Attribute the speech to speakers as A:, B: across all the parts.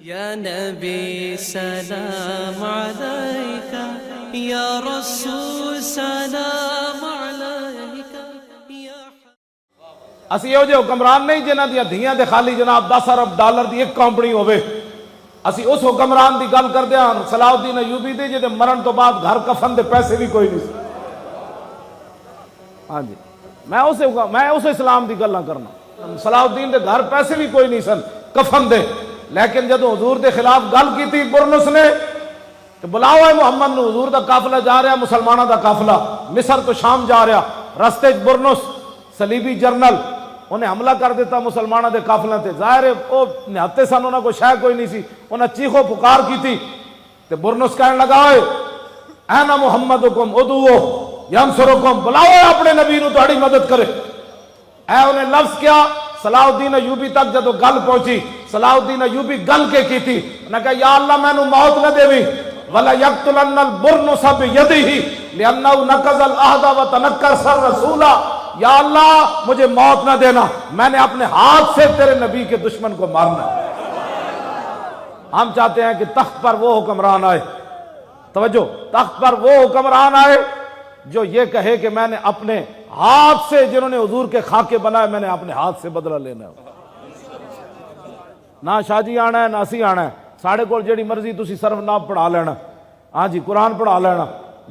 A: یا نبی سلام علیکہ، یا رسول سلام علیکہ،
B: اسی یہ جو حکمران نہیں جنہ دیا دھیاں دے خالی جناب 10 ارب ڈالر دی ایک کمپنی ہوئے، اسی اس حکمران دی گل کر دیا صلاح الدین ایوبی دے جے مرن تو بعد گھر کفن دے پیسے بھی کوئی نہیں. ہاں جی میں اس اسلام دی گل نہ کرنا. صلاح الدین دے گھر پیسے بھی کوئی نہیں سن کفن دے، لیکن جدو حضور دے خلاف گل کی تھی برنس نے کہ بلاؤ ہے محمد نو، حضور دا قافلہ جا رہا مسلمانہ دا قافلہ مصر تو شام جا رہا، رستے برنس صلیبی جرنل انہیں حملہ کر دیتا مسلمانہ دے قافلہ تے. ظاہر ہے وہ نہتے سن، انہوں کو شاہ کوئی نہیں سی، انہیں چیخو پکار کی تھی تے برنس کہنے لگا ہے اینا محمدکم ادعو ینصرکم، بلاؤ اپنے نبی نو تہاڈی مدد کرے. اے انہیں لفظ کیا صلاح الدین ایوبی تک جدو گل پہنچی، صلاح الدین ایوبی گل کے کی تھی، انہوں نے کہا یا اللہ میں نو موت نہ دے بھی وَلَا يَقْتُلَنَّ الْبُرْنُسَ بِيَدِهِ لِأَنَّهُ نَقَضَ الْعَهْدَ وَتَنَكَّرَ الرَّسُولَ. یا اللہ مجھے موت نہ دینا، میں نے اپنے ہاتھ سے تیرے نبی کے دشمن کو مارنا. ہم چاہتے ہیں کہ تخت پر وہ حکمران آئے، توجہ، تخت پر وہ حکمران آئے جو یہ کہے کہ میں نے اپنے ہاتھ سے جنہوں نے حضور کے خاکے بنائے میں نے اپنے ہاتھ سے بدلہ لینا ہے. نہ شاہ جی آنا ہے نہ اسی آنا ہے، ساڑھے کو جیڑی مرضی تسی صرف ناب پڑھا لینا، ہاں جی قرآن پڑھا لینا،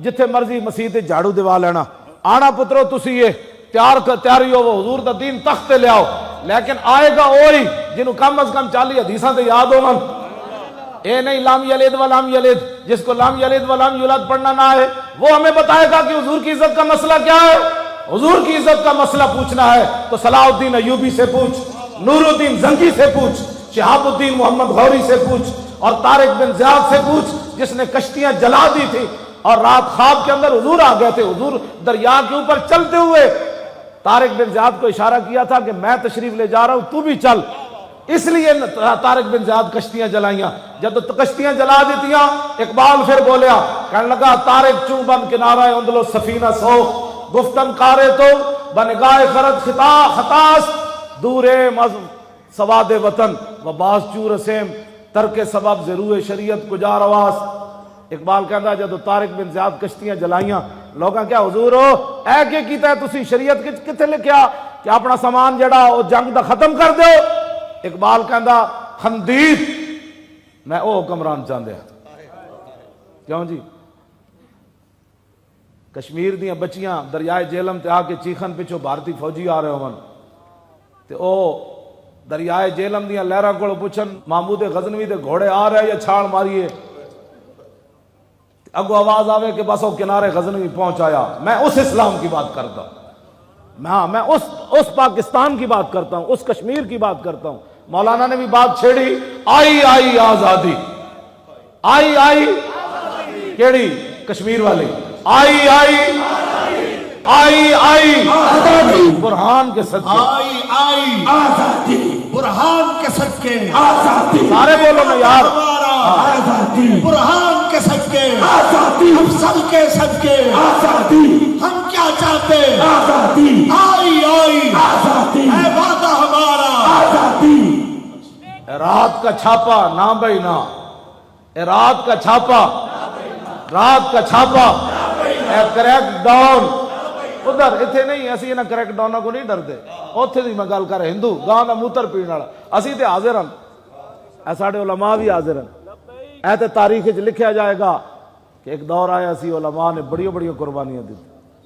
B: جتھے مرضی مسیح تے جھاڑو دیوا لینا. آنا پترو تسی یہ تیاری ہو وہ حضور دا دین تخت تے لے آؤ، لیکن آئے گا وہی جنہوں کم از کم 40 حدیثاں تے یاد ہو. اے نہیں لام یلد ولام یلد، جس کو لام یلد ولام یولد پڑھنا نہ ہے وہ ہمیں بتائے گا کہ حضور کی عزت کا مسئلہ کیا ہے. حضور کی عزت کا مسئلہ پوچھنا ہے تو صلاح الدین ایوبی سے پوچھ، نور الدین زنگی سے پوچھ، شہاب الدین محمد غوری سے پوچھ، اور طارق بن زیاد سے پوچھ جس نے کشتیاں جلا دی تھی اور رات خواب کے اندر حضور آ گئے تھے. حضور دریا کے اوپر چلتے ہوئے طارق بن زیاد کو اشارہ کیا تھا کہ میں تشریف لے جا رہا ہوں تو بھی چل، اس لیے طارق بن زیاد کشتیاں جلائیاں. جب کشتیاں جلا دیتیاں اقبال پھر بولیا، کہنے لگا طارق چوں بن کنارہ اندلو سفینہ سو، گفتن کارے تو بنگاہ خرد خطاس دورے سواد وطن و باز چور سیم ترک سبب ضرور شریعت کجا رواس. اقبال کہتا جب طارق بن زیاد کشتیاں جلائیاں لوگاں کیا حضور ہو اے کہ کیتا ہے تسی شریعت کتے لکھیا کہ اپنا سامان جڑا وہ جنگ دا ختم کر دیو. اقبال کہندا خندیر میں او حکمران چاہندے کیوں جی. کشمیر دیاں بچیاں دریائے جہلم تے آ کے چیخن پچھو بھارتی فوجی آ رہے ہون تے او دریائے جہلم دیاں لہراں کول پوچھن محمود غزنوی دے گھوڑے آ رہے یا چھاڑ ماریے، اگو آواز آوے کہ بس وہ کنارے غزنوی پہنچ آیا. میں اس اسلام کی بات کرتا ہوں، میں اس پاکستان کی بات کرتا ہوں، اس کشمیر کی بات کرتا ہوں. مولانا نے بھی بات چھیڑی، آئی آئی آزادی، آئی آئی کیڑی کشمیر والی، آئی آئی آئی آئی آزادی برہان کے صدقے، آئی آئی آزادی
C: برہان کے صدقے آزادی.
B: سارے بولو نا یار،
C: آزادی برہان کے صدقے آزادی، ہم سب کے صدقے آزادی. ہم کیا چاہتے آزادی، آئی آئی آزادی، اے وعدہ ہمارا آزادی.
B: رات کا چھاپا نہ بھائی نہ، رات کا چھاپا، رات کا چھاپا، اے کریک ڈاؤن ادھر اتھے نہیں، اسی انہاں کریک ڈاؤن کو نہیں ڈرتے. اوتھے دی میں گل کر ہندو گاں دا موتر پین والا، اسی تے حاضر ہن، اے ساڈے علماء بھی حاضر ہیں. اے تے تاریخ وچ لکھیا جائے گا کہ ایک دور آیا سی علماء نے بڑی بڑی قربانیاں دی.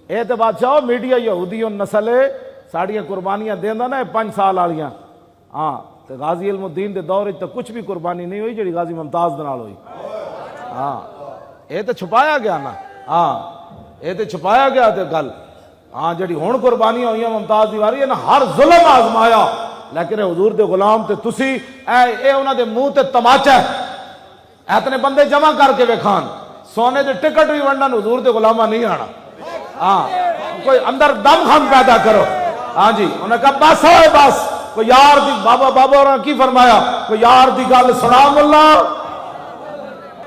B: اے تے بادشاہ میڈیا یہودی نسل ہے ساڈیاں قربانیاں دیندا نا 5 سال والیاں. ہاں تے غازی علم الدین دے دور وچ تے کچھ بھی قربانی نہیں ہوئی جڑی غازی ممتاز دے نال ہوئی. ہاں اے تے چھپایا گیا نا، ہاں اے تے چھپایا گیا تے گل. ہاں جڑی ہن قربانیاں ہوئیاں ممتاز دی واری نا ہر ظلم آزمایا، لیکن حضور دے غلام تے تسی اے انہاں دے منہ تے تماچا ہے. اتنے بندے جمع کر کے ویکھان سونے دے ٹکٹ بھی ونڈن حضور دے غلامہ نہیں آنا. ہاں کوئی اندر دم خم پیدا کرو. ہاں جی انہوں نے کہا بس ہوئے بس، کوئی یار دی بابا اور کی فرمایا، کوئی یار دی گل سنا ملا،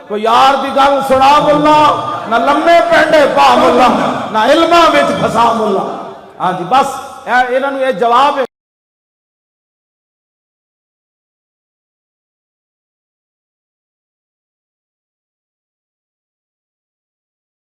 B: کوئی یار دی گل سنا ملا، نہ لمے پینڈے پا ملا، نہ علماں وچ پھسا ملا. ہاں جی بس انہوں نے یہ جواب ہے.